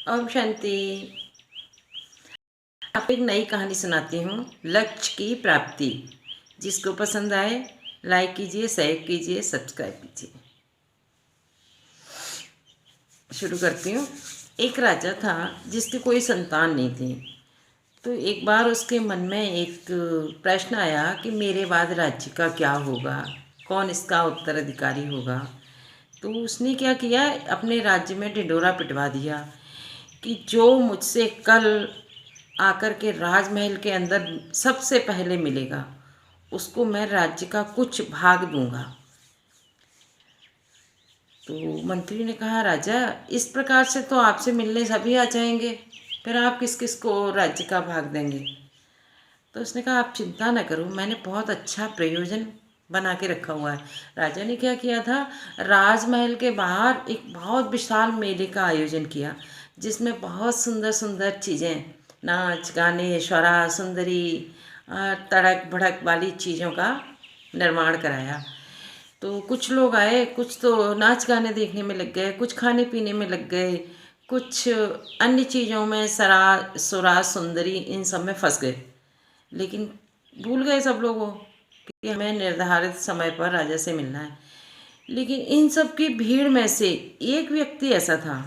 ओम शांति। आपको एक नई कहानी सुनाती हूँ, लक्ष्य की प्राप्ति। जिसको पसंद आए लाइक कीजिए, शेयर कीजिए, सब्सक्राइब कीजिए। शुरू करती हूँ। एक राजा था जिसकी कोई संतान नहीं थी। तो एक बार उसके मन में एक प्रश्न आया कि मेरे बाद राज्य का क्या होगा, कौन इसका उत्तराधिकारी होगा। तो उसने क्या किया, अपने राज्य में ढिंढोरा पिटवा दिया कि जो मुझसे कल आकर के राजमहल के अंदर सबसे पहले मिलेगा उसको मैं राज्य का कुछ भाग दूंगा। तो मंत्री ने कहा, राजा इस प्रकार से तो आपसे मिलने सभी आ जाएंगे, फिर आप किस किस को राज्य का भाग देंगे। तो उसने कहा, आप चिंता न करो, मैंने बहुत अच्छा प्रयोजन बना के रखा हुआ है। राजा ने क्या किया था, राजमहल के बाहर एक बहुत विशाल मेले का आयोजन किया जिसमें बहुत सुंदर सुंदर चीज़ें, नाच गाने, स्वरा सुंदरी, तड़क भड़क वाली चीज़ों का निर्माण कराया। तो कुछ लोग आए, कुछ तो नाच गाने देखने में लग गए, कुछ खाने पीने में लग गए, कुछ अन्य चीज़ों में, सरा सुरा सुंदरी, इन सब में फंस गए। लेकिन भूल गए सब लोगों कि हमें निर्धारित समय पर राजा से मिलना है। लेकिन इन सब की भीड़ में से एक व्यक्ति ऐसा था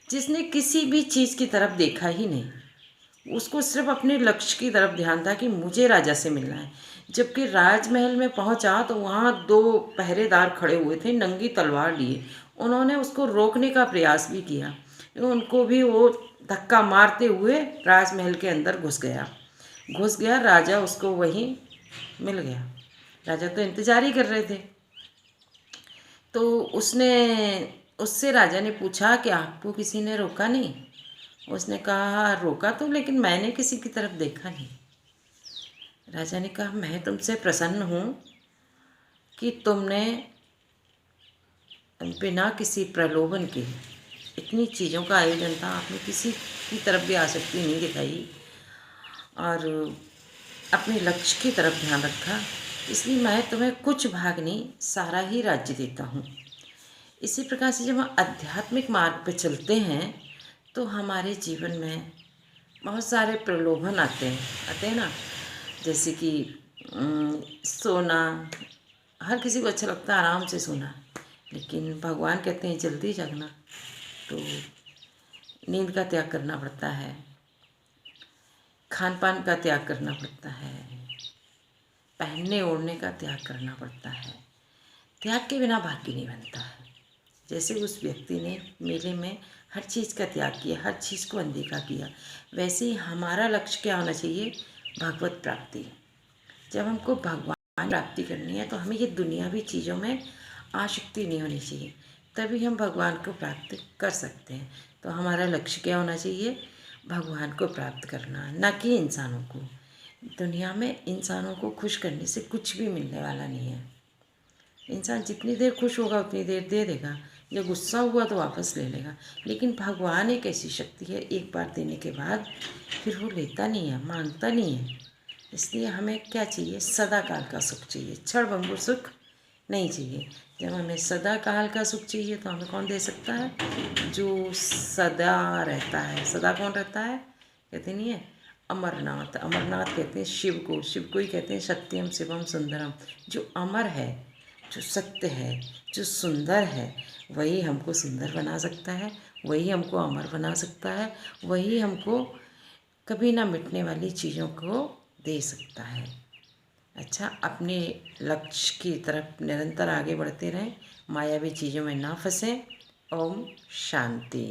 जिसने किसी भी चीज़ की तरफ देखा ही नहीं। उसको सिर्फ अपने लक्ष्य की तरफ ध्यान था कि मुझे राजा से मिलना है। जबकि राजमहल में पहुंचा तो वहाँ दो पहरेदार खड़े हुए थे नंगी तलवार लिए। उन्होंने उसको रोकने का प्रयास भी किया, उनको भी वो धक्का मारते हुए राजमहल के अंदर घुस गया। राजा उसको वहीं मिल गया। राजा तो इंतजार ही कर रहे थे। तो उससे राजा ने पूछा कि आपको किसी ने रोका नहीं। उसने कहा, रोका तो, लेकिन मैंने किसी की तरफ देखा नहीं। राजा ने कहा, मैं तुमसे प्रसन्न हूँ कि तुमने बिना किसी प्रलोभन के, इतनी चीज़ों का आयोजन था, आपने किसी की तरफ भी आसक्ति नहीं दिखाई और अपने लक्ष्य की तरफ ध्यान रखा। इसलिए मैं तुम्हें कुछ भाग नहीं, सारा ही राज्य देता हूँ। इसी प्रकार से जब हम आध्यात्मिक मार्ग पर चलते हैं तो हमारे जीवन में बहुत सारे प्रलोभन आते हैं ना। जैसे कि सोना, हर किसी को अच्छा लगता है आराम से सोना, लेकिन भगवान कहते हैं जल्दी जगना। तो नींद का त्याग करना पड़ता है, खान पान का त्याग करना पड़ता है, पहनने ओढ़ने का त्याग करना पड़ता है। त्याग के बिना भाग्य नहीं बनता है। जैसे उस व्यक्ति ने मेले में हर चीज़ का त्याग किया, हर चीज़ को अनदेखा किया, वैसे ही हमारा लक्ष्य क्या होना चाहिए, भगवत प्राप्ति। जब हमको भगवान प्राप्ति करनी है तो हमें ये दुनियावी चीज़ों में आसक्ति नहीं होनी चाहिए, तभी हम भगवान को प्राप्त कर सकते हैं। तो हमारा लक्ष्य क्या होना चाहिए, भगवान को प्राप्त करना, न कि इंसानों को। दुनिया में इंसानों को खुश करने से कुछ भी मिलने वाला नहीं है। इंसान जितनी देर खुश होगा उतनी देर दे देगा, जब गुस्सा हुआ तो वापस ले लेगा। लेकिन भगवान एक ऐसी शक्ति है, एक बार देने के बाद फिर वो लेता नहीं है, मांगता नहीं है। इसलिए हमें क्या चाहिए, सदा काल का सुख चाहिए, क्षण भंगुर सुख नहीं चाहिए। जब हमें सदा काल का सुख चाहिए तो हमें कौन दे सकता है, जो सदा रहता है। सदा कौन रहता है, कहते नहीं है, अमरनाथ। अमरनाथ कहते हैं शिव को, शिव को ही कहते हैं सत्यम शिवम सुंदरम। जो अमर है, जो सत्य है, जो सुंदर है, वही हमको सुंदर बना सकता है, वही हमको अमर बना सकता है, वही हमको कभी ना मिटने वाली चीज़ों को दे सकता है। अच्छा, अपने लक्ष्य की तरफ निरंतर आगे बढ़ते रहें, मायावी चीज़ों में ना फंसें। ओम शांति।